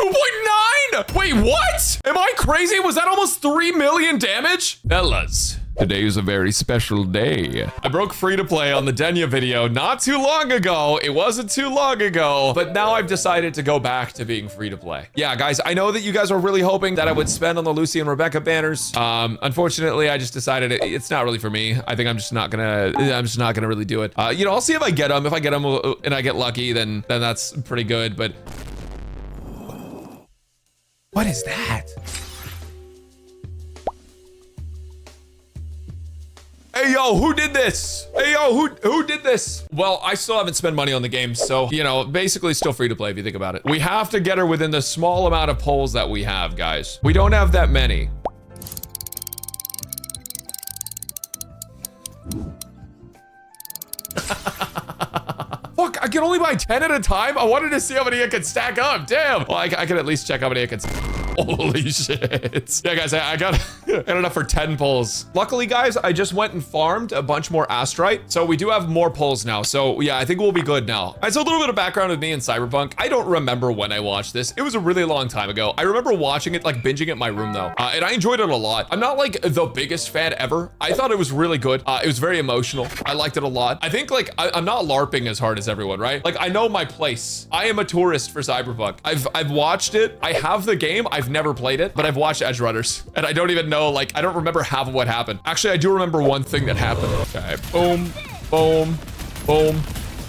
2.9! Wait, what? Am I crazy? Was that almost 3 million damage? Fellas, today is a very special day. I broke free to play on the Denya video not too long ago. It wasn't too long ago, but now I've decided to go back to being free to play. Yeah, guys, I know that you guys were really hoping that I would spend on the Lucy and Rebecca banners. Unfortunately, I just decided it's not really for me. I think I'm just not gonna really do it. You know, I'll see if I get them. If I get them and I get lucky, then that's pretty good, but what is that? Hey, yo, who did this? Hey, yo, who did this? Well, I still haven't spent money on the game, so, you know, basically still free to play if you think about it. We have to get her within the small amount of polls that we have, guys. We don't have that many. Fuck, I can only buy 10 at a time? I wanted to see how many I could stack up. Damn. Well, I can at least check how many I can. Holy shit. Yeah, guys, I got enough for 10 pulls. Luckily, guys, I just went and farmed a bunch more astrite. So we do have more pulls now. So yeah, I think we'll be good now. All right, so a little bit of background with me and Cyberpunk. I don't remember when I watched this. It was a really long time ago. I remember watching it, like binging it in my room though. And I enjoyed it a lot. I'm not like the biggest fan ever. I thought it was really good. It was very emotional. I liked it a lot. I think like I'm not LARPing as hard as everyone, right? Like I know my place. I am a tourist for Cyberpunk. I've watched it. I have the game. I've never played it, but I've watched Edge Runners and I don't even know, like, I don't remember half of what happened. Actually, I do remember one thing that happened. Okay, boom, boom, boom,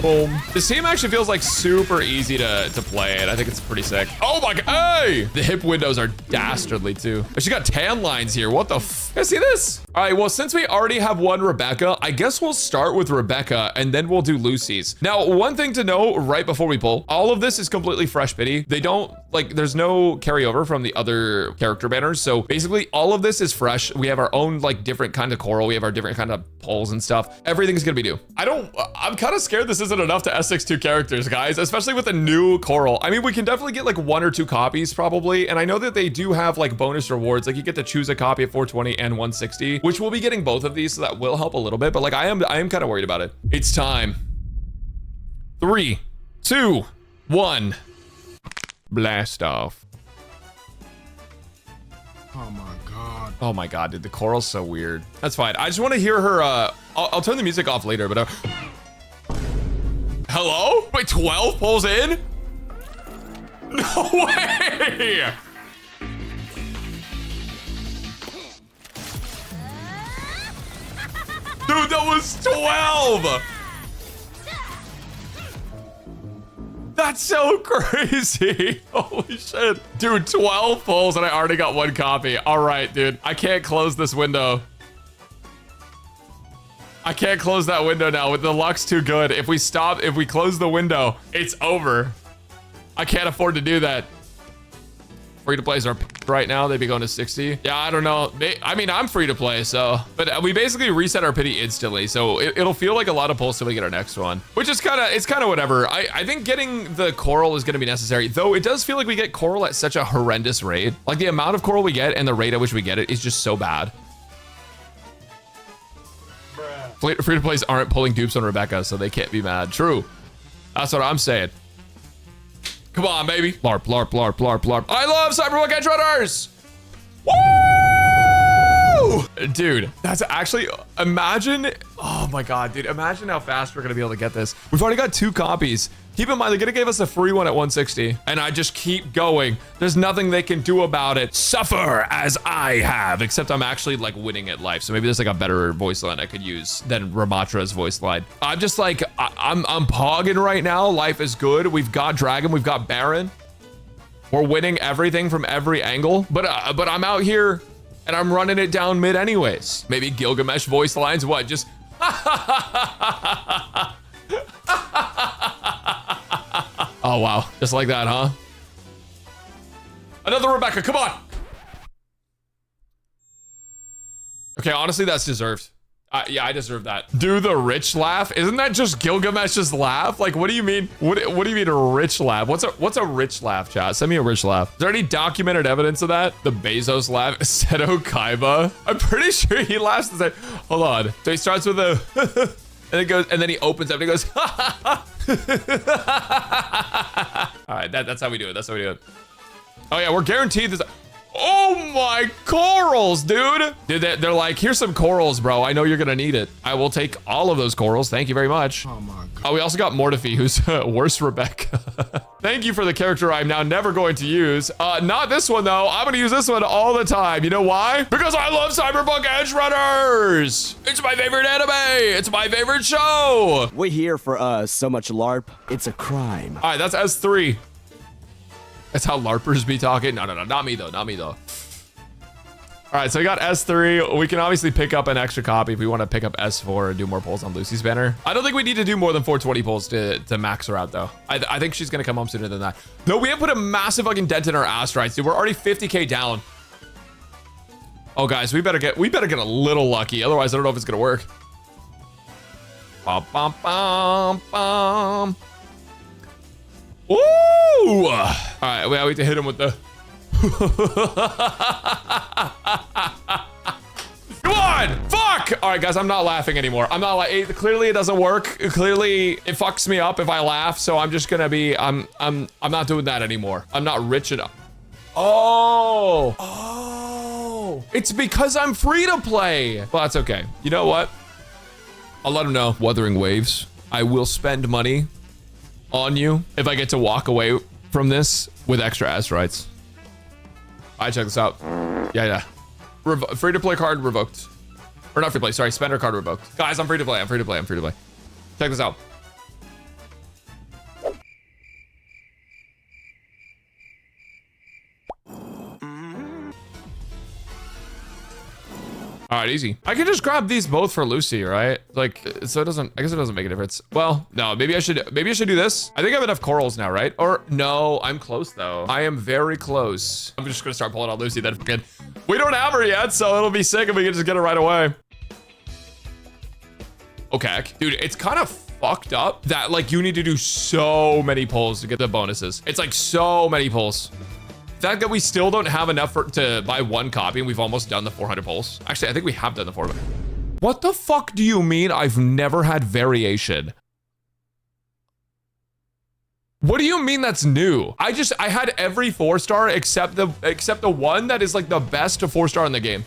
boom. This team actually feels like super easy to play and I think it's pretty sick. Oh my God, hey! The hip windows are dastardly too. She got tan lines here. What the f? Guys, see this? All right, well, since we already have one Rebecca, I guess we'll start with Rebecca and then we'll do Lucy's. Now, one thing to know right before we pull, all of this is completely fresh pity. They don't, like, there's no carryover from the other character banners. So basically all of this is fresh. We have our own like different kind of coral. We have our different kind of polls and stuff. Everything's gonna be new. I'm kind of scared this isn't enough to S62 characters, guys, especially with a new coral. I mean, we can definitely get like 1 or 2 copies probably. And I know that they do have like bonus rewards. Like you get to choose a copy at 420 and 160, which we'll be getting both of these. So that will help a little bit, but like I am kind of worried about it. It's time. 3, 2, 1. Blast off. Oh my God. Oh my God, dude, the coral's so weird. That's fine. I just want to hear her. I'll turn the music off later, but hello? Wait, 12 pulls in? No way! Dude, that was 12! That's so crazy. Holy shit. Dude, 12 pulls and I already got 1 copy. All right, dude. I can't close this window. I can't close that window now. The luck's too good. If we close the window, it's over. I can't afford to do that. Free to plays are right now. They'd be going to 60. Yeah, I don't know. I mean, I'm free to play, so. But we basically reset our pity instantly. So it'll feel like a lot of pulls till we get our next one, which is it's kind of whatever. I think getting the coral is going to be necessary, though it does feel like we get coral at such a horrendous rate. Like the amount of coral we get and the rate at which we get it is just so bad. Free to plays aren't pulling dupes on Rebecca, so they can't be mad. True. That's what I'm saying. Come on, baby. LARP, LARP, LARP, LARP, LARP. I love Cyberpunk Edge Runners. Woo! Dude, that's actually, imagine, oh my God, dude, imagine how fast we're gonna be able to get this. We've already got 2 copies. Keep in mind, they're gonna give us a free one at 160. And I just keep going. There's nothing they can do about it. Suffer as I have, except I'm actually like winning at life. So maybe there's like a better voice line I could use than Ramatra's voice line. I'm just like, I'm pogging right now. Life is good. We've got Dragon, we've got Baron. We're winning everything from every angle. But I'm out here and I'm running it down mid anyways. Maybe Gilgamesh voice lines, what? Just oh, wow. Just like that, huh? Another Rebecca, come on. Okay, honestly, that's deserved. Yeah, I deserve that. Do the rich laugh. Isn't that just Gilgamesh's laugh? Like, what do you mean? What do you mean a rich laugh? What's a rich laugh, chat? Send me a rich laugh. Is there any documented evidence of that? The Bezos laugh. Seto Kaiba. I'm pretty sure he laughs the same. Hold on. So he starts with a and it goes, and then he opens up and he goes, all right, that's how we do it. That's how we do it. Oh yeah, we're guaranteed this. Oh my corals, dude. They're like, here's some corals, bro. I know you're gonna need it. I will take all of those corals. Thank you very much. Oh my God. Oh, we also got Mortifi, who's worse Rebecca. Thank you for the character I'm now never going to use. Not this one though. I'm gonna use this one all the time. You know why? Because I love Cyberpunk Edge Runners. It's my favorite anime. It's my favorite show. We here for so much LARP. It's a crime. All right, that's S3. That's how LARPers be talking. No, not me though, not me though. All right, so we got S3. We can obviously pick up an extra copy if we want to pick up S4 and do more pulls on Lucy's banner. I don't think we need to do more than 420 pulls to max her out though. I think she's gonna come home sooner than that. No, we have put a massive fucking dent in our ass rights, dude. We're already 50K down. Oh guys, we better get a little lucky. Otherwise, I don't know if it's gonna work. Bum, bum, bum, bum. Ooh! All right, we have to hit him with the. Come on! Fuck! All right, guys, I'm not laughing anymore. I'm not like. Clearly, it doesn't work. Clearly, it fucks me up if I laugh. So I'm just gonna be. I'm not doing that anymore. I'm not rich enough. Oh! It's because I'm free to play. Well, that's okay. You know what? I'll let him know. Wuthering Waves. I will spend money on you if I get to walk away from this with extra asteroids. I check this out. Yeah. Free to play card revoked. Or not free to play, sorry, spender card revoked. Guys, I'm free to play. Check this out. All right, easy. I can just grab these both for Lucy, right? Like, so it doesn't, I guess it doesn't make a difference. Well, no, maybe I should do this. I think I have enough corals now, right? Or no, I'm close though. I am very close. I'm just gonna start pulling out Lucy then. We don't have her yet, so it'll be sick if we can just get her right away. Okay, dude, it's kind of fucked up that like you need to do so many pulls to get the bonuses. It's like so many pulls. The fact that we still don't have enough to buy one copy and we've almost done the 400 pulls. Actually, I think we have done the 400. What the fuck do you mean I've never had variation? What do you mean that's new? I had every 4-star except the one that is like the best 4-star in the game.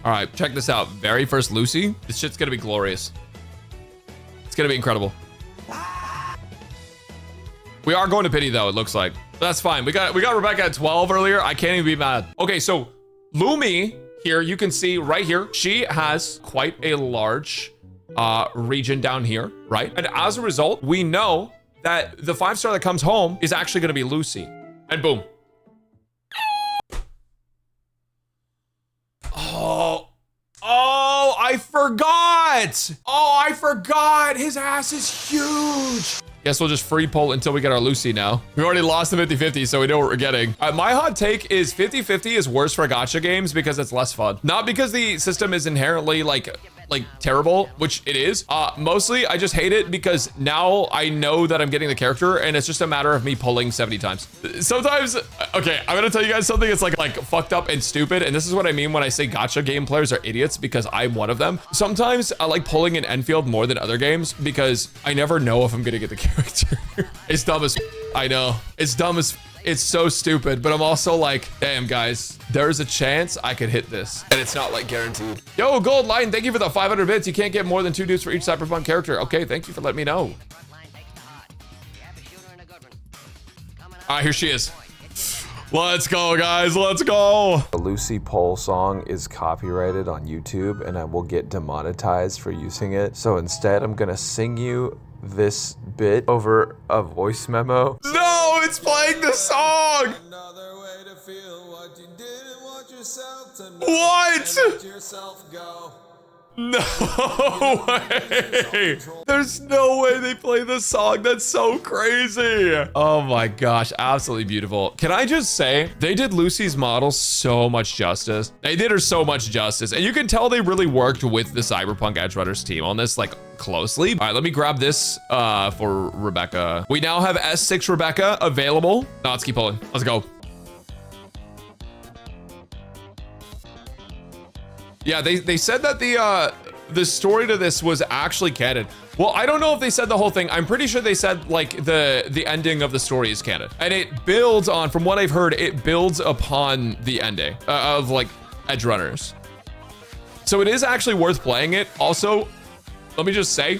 All right, check this out. Very first Lucy. This shit's gonna be glorious. It's gonna be incredible. We are going to pity though, it looks like. That's fine. We got Rebecca at 12 earlier. I can't even be mad. Okay, so Lumi here, you can see right here, she has quite a large region down here, right? And as a result, we know that the 5-star that comes home is actually gonna be Lucy. And boom. Oh, I forgot. Oh, I forgot. His ass is huge. Guess we'll just free pull until we get our Lucy now. We already lost the 50-50, so we know what we're getting. My hot take is 50-50 is worse for gacha games because it's less fun. Not because the system is inherently like terrible, which it is. Mostly I just hate it because now I know that I'm getting the character and it's just a matter of me pulling 70 times. Sometimes, okay, I'm gonna tell you guys something that's like fucked up and stupid. And this is what I mean when I say gacha game players are idiots, because I'm one of them. Sometimes I like pulling in Enfield more than other games because I never know if I'm gonna get the character. It's dumb as I know. It's dumb as it's so stupid, but I'm also like, damn guys, there's a chance I could hit this and it's not like guaranteed. Yo, Gold Line, thank you for the 500 bits. You can't get more than 2 dudes for each Cyberpunk character. Okay, thank you for letting me know. All right, here she is. Let's go, guys, let's go. The Lucy Poll song is copyrighted on YouTube and I will get demonetized for using it. So instead, I'm gonna sing you this bit over a voice memo. No, it's playing the song. What? No way. There's no way they play this song. That's so crazy. Oh my gosh, absolutely beautiful. Can I just say, they did Lucy's model so much justice. They did her so much justice. And you can tell they really worked with the Cyberpunk Edge Runners team on this like closely. All right, let me grab this for Rebecca. We now have S6 Rebecca available. Now let's keep pulling. Let's go. Yeah, they said that the story to this was actually canon. Well, I don't know if they said the whole thing. I'm pretty sure they said like the ending of the story is canon. And it builds on, from what I've heard, it builds upon the ending of like Edge Runners. So it is actually worth playing it. Also, let me just say,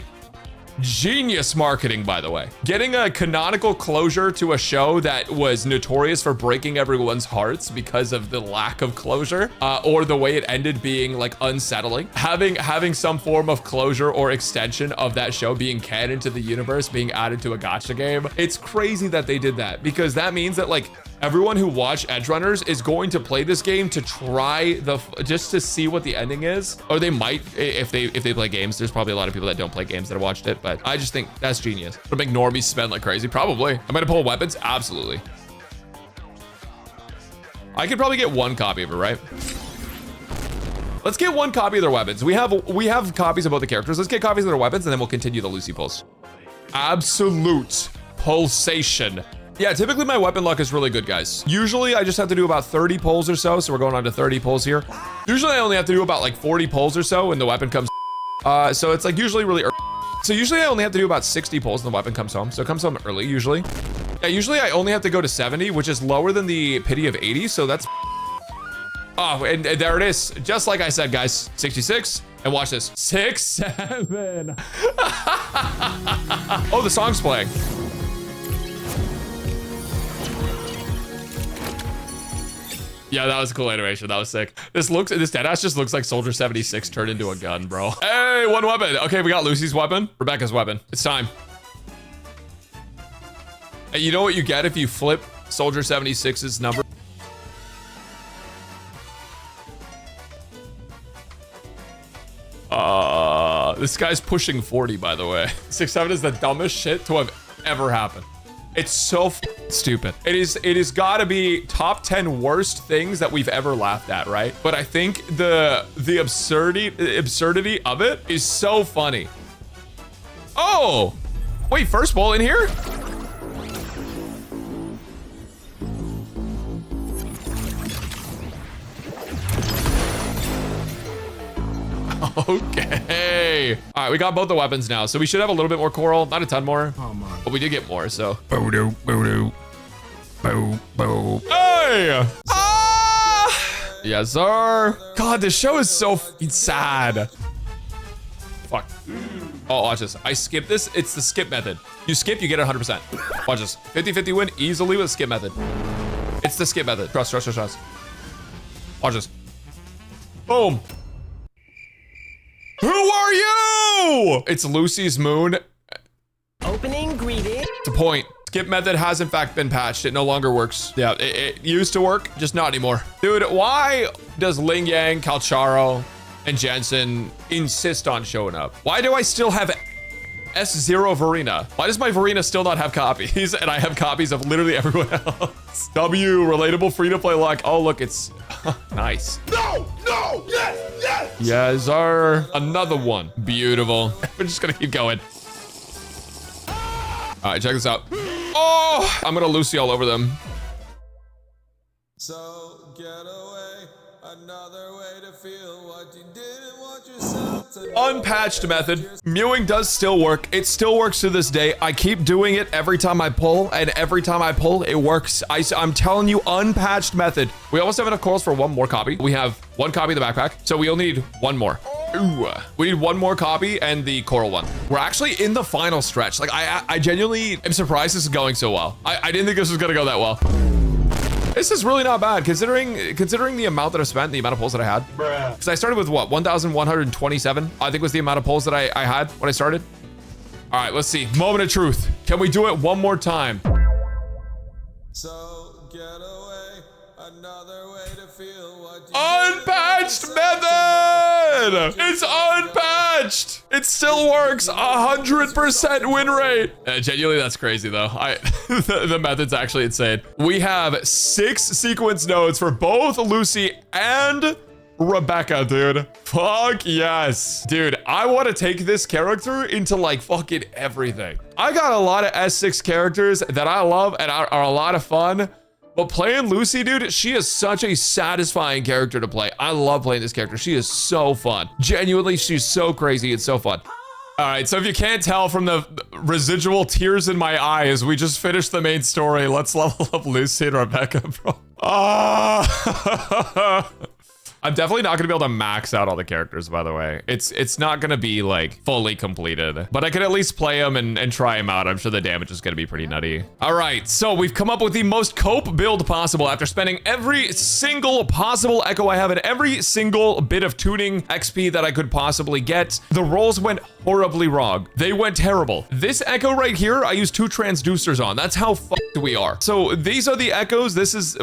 genius marketing, by the way. Getting a canonical closure to a show that was notorious for breaking everyone's hearts because of the lack of closure, or the way it ended being like unsettling. Having some form of closure or extension of that show being canon to the universe, being added to a gacha game. It's crazy that they did that, because that means that like everyone who watched Edge Runners is going to play this game to try just to see what the ending is. Or they might, if they play games. There's probably a lot of people that don't play games that have watched it, but I just think that's genius. It'll make normies spend like crazy. Probably. Am I gonna pull weapons? Absolutely. I could probably get one copy of it, right? Let's get one copy of their weapons. We have copies of both the characters. Let's get copies of their weapons, and then we'll continue the Lucy pulls. Absolute pulsation. Yeah, typically my weapon luck is really good, guys. Usually I just have to do about 30 pulls or so. So we're going on to 30 pulls here. Usually I only have to do about like 40 pulls or so when the weapon comes. So it's like usually really early. So usually I only have to do about 60 pulls and the weapon comes home. So it comes home early usually. Yeah, usually I only have to go to 70, which is lower than the pity of 80. So that's, oh, and there it is. Just like I said, guys, 66. And watch this, 6, 7. Oh, the song's playing. Yeah, that was a cool animation. That was sick. This deadass just looks like Soldier 76 turned into a gun, bro. Hey, one weapon. Okay, we got Lucy's weapon, Rebecca's weapon. It's time. Hey, you know what you get if you flip Soldier 76's number? This guy's pushing 40, by the way. 6-7 is the dumbest shit to have ever happened. It's so stupid. It is gotta be top 10 worst things that we've ever laughed at, right? But I think the absurdity of it is so funny. Oh, wait, first ball in here? Okay. All right, we got both the weapons now, so we should have a little bit more coral, not a ton more, but we did get more, so. Boo-doo, boo-doo, boo, boo. Hey! Ah! Yes, sir. God, this show is so sad. Fuck. Oh, watch this. I skip this. It's the skip method. You skip, you get 100%. Watch this. 50-50 win easily with skip method. It's the skip method. Trust, trust, trust, trust. Watch this. Boom. Who are you? It's Lucy's moon. Opening greeting. The point. Skip method has in fact been patched. It no longer works. Yeah, it used to work, just not anymore. Dude, why does Ling Yang, Calcharo, and Jensen insist on showing up? Why do I still have S0 Verena? Why does my Verena still not have copies? And I have copies of literally everyone else. W, relatable, free to play luck. Oh, look, it's nice. No, no, yes, yes. Yes, sir. Another one. Beautiful. We're just gonna keep going. All right, check this out. Oh, I'm gonna Lucy all over them. So get away, another way to feel what you didn't want yourself to. Unpatched method. Mewing does still work. It still works to this day. I keep doing it every time I pull, and every time I pull, it works. I'm telling you, unpatched method. We almost have enough corals for one more copy. We have one copy of the backpack, so we only need one more. Ooh, we need one more copy and the coral one. We're actually in the final stretch. Like I genuinely am surprised this is going so well. I didn't think this was gonna go that well. This is really not bad considering the amount that I spent, the amount of pulls that I had. Because I started with what, 1,127, I think was the amount of pulls that I had when I started. All right, let's see. Moment of truth. Can we do it one more time? So get away, another way to feel what you unpatched method! It's unpatched! It still works, 100% win rate. Genuinely, that's crazy though. The method's actually insane. We have 6 sequence nodes for both Lucy and Rebecca, dude. Fuck yes. Dude, I want to take this character into like fucking everything. I got a lot of S6 characters that I love and are a lot of fun. But playing Lucy, dude, she is such a satisfying character to play. I love playing this character. She is so fun. Genuinely, she's so crazy. It's so fun. All right, so if you can't tell from the residual tears in my eyes, we just finished the main story. Let's level up Lucy and Rebecca, bro. I'm definitely not gonna be able to max out all the characters, by the way. It's not gonna be like fully completed, but I could at least play them and try them out. I'm sure the damage is gonna be pretty nutty. All right, so we've come up with the most cope build possible after spending every single possible echo I have and every single bit of tuning XP that I could possibly get. The rolls went horribly wrong. They went terrible. This echo right here, I used 2 transducers on. That's how fucked we are. So these are the echoes.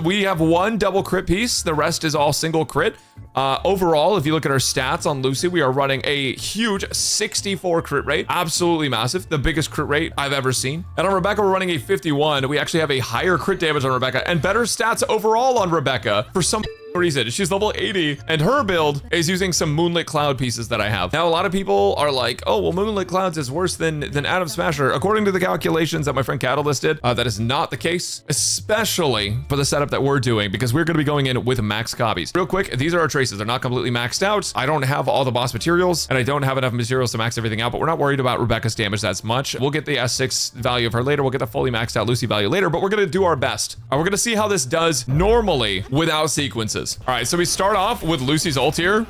We have 1 double crit piece. The rest is all single crit. Overall, if you look at our stats on Lucy, we are running a huge 64 crit rate. Absolutely massive. The biggest crit rate I've ever seen. And on Rebecca, we're running a 51. We actually have a higher crit damage on Rebecca and better stats overall on Rebecca for some reason. She's level 80 and her build is using some Moonlit Cloud pieces that I have. Now, a lot of people are like, oh, well, Moonlit Clouds is worse than Atom Smasher. According to the calculations that my friend Catalyst did, that is not the case, especially for the setup that we're doing, because we're going to be going in with max copies. Real quick, these are our traces. They're not completely maxed out. I don't have all the boss materials and I don't have enough materials to max everything out, but we're not worried about Rebecca's damage that much. We'll get the S6 value of her later. We'll get the fully maxed out Lucy value later, but we're going to do our best. We're going to see how this does normally without sequences. All right, so we start off with Lucy's ult here.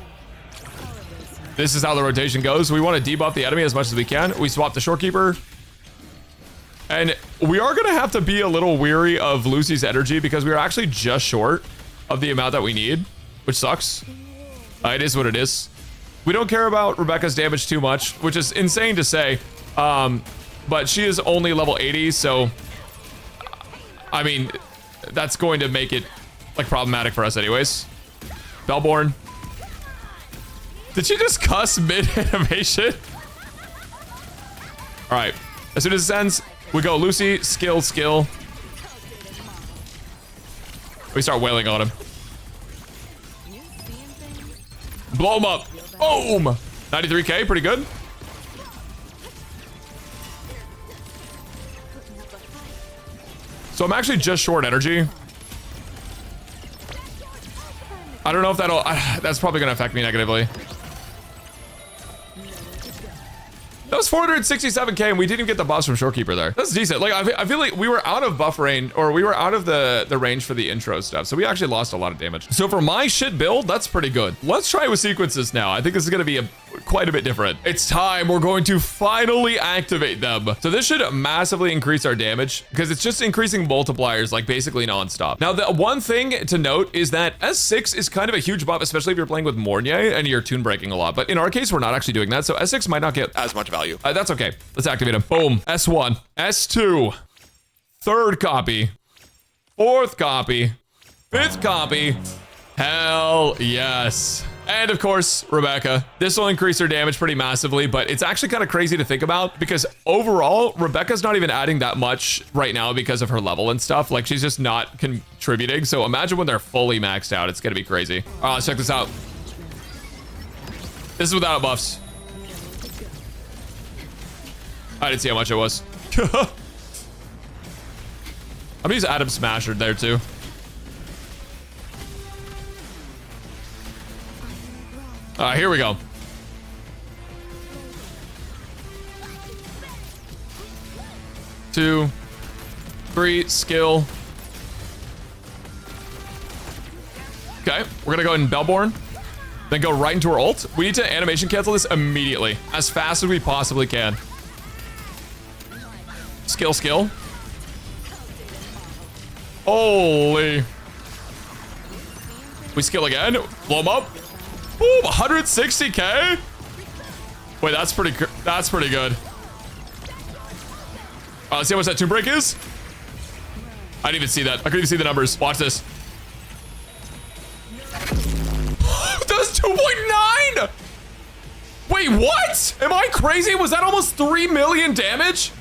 This is how the rotation goes. We want to debuff the enemy as much as we can. We swap the Shorekeeper. And we are going to have to be a little weary of Lucy's energy because we are actually just short of the amount that we need, which sucks. It is what it is. We don't care about Rebecca's damage too much, which is insane to say. But she is only level 80, so I mean, that's going to make it like problematic for us anyways. Bellborn. Did she just cuss mid-animation? All right, as soon as it ends, we go Lucy, skill. We start wailing on him. Blow him up. Boom. 93k, pretty good. So I'm actually just short energy. I don't know if that's probably gonna affect me negatively. That was 467k and we didn't get the buffs from Shorekeeper there. That's decent. Like, I feel like we were out of buff range, or we were out of the range for the intro stuff. So we actually lost a lot of damage. So for my shit build, that's pretty good. Let's try with sequences now. I think this is gonna be quite a bit different. It's time. We're going to finally activate them. So this should massively increase our damage because it's just increasing multipliers like basically nonstop. Now, the one thing to note is that S6 is kind of a huge buff, especially if you're playing with Mornier and you're tune breaking a lot. But in our case, we're not actually doing that. So S6 might not get as much value. That's okay. Let's activate him. Boom. S1, S2, 3rd copy, 4th copy, 5th copy. Hell yes. And of course, Rebecca. This will increase her damage pretty massively, but it's actually kind of crazy to think about because overall, Rebecca's not even adding that much right now because of her level and stuff. Like, she's just not contributing. So imagine when they're fully maxed out, it's gonna be crazy. All right, let's check this out. This is without buffs. I didn't see how much it was. I'm gonna use Atom Smasher there too. Here we go. Two, three, skill. Okay, we're gonna go ahead and Bellborn, then go right into our ult. We need to animation cancel this immediately, as fast as we possibly can. Skill. Holy. We skill again, blow him up. Boom, 160k. Wait, that's pretty good. Let's see how much that Tomb Break is. I didn't even see that. I couldn't even see the numbers. Watch this. That's 2.9. Wait, what? Am I crazy? Was that almost 3 million damage?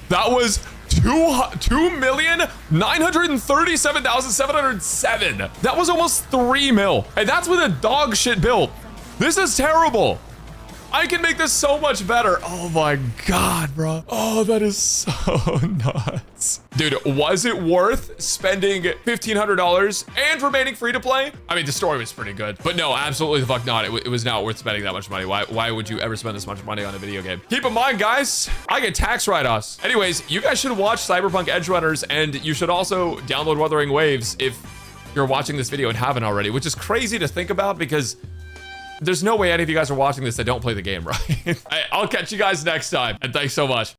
That was 2,937,707. That was almost 3 mil. And that's with a dog shit build. This is terrible. I can make this so much better. Oh my God, bro. Oh, that is so nuts. Dude, was it worth spending $1,500 and remaining free to play? I mean, the story was pretty good, but no, absolutely the fuck not. It was not worth spending that much money. Why would you ever spend this much money on a video game? Keep in mind, guys, I get tax write-offs. Anyways, you guys should watch Cyberpunk Edge Runners, and you should also download Wuthering Waves if you're watching this video and haven't already, which is crazy to think about because there's no way any of you guys are watching this that don't play the game, right? I'll catch you guys next time, and thanks so much.